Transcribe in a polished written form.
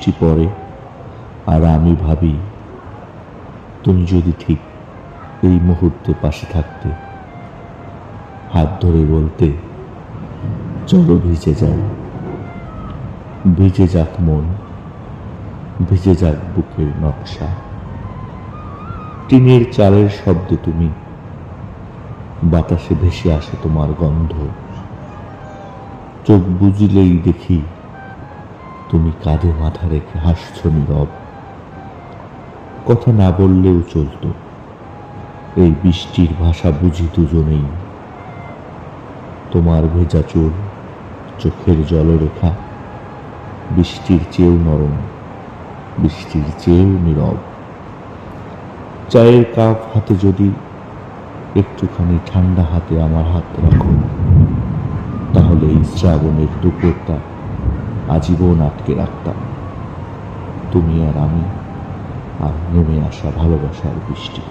বৃষ্টি পড়ে আর আমি ভাবি তুমি যদি ঠিক এই মুহূর্তে পাশে থাকতে, হাত ধরে বলতে চলো ভিজে যাই, ভিজে যাক মন, ভিজে যাক বুকের নকশা। টিনের চালের শব্দে তুমি, বাতাসে ভেসে আসে তোমার গন্ধ। চোখ বুঝলেই দেখি তুমি কাঁধে মাথা রেখে হাসছ নীরব। কথা না বললেও চলতো, এই বৃষ্টির ভাষা বুঝি দুজনেই। তোমার ভেজা চুল, চোখের জলরেখা বৃষ্টির চেয়েও নরম, বৃষ্টির চেয়েও নীরব। চায়ের কাপ হাতে যদি একটুখানি ঠান্ডা হাতে আমার হাত রাখো, তাহলে এই শ্রাবণের দুপুরটা আজীবন আটকে রাখতাম, তুমি আর আমি আর নেমে আসা ভালোবাসার বৃষ্টি।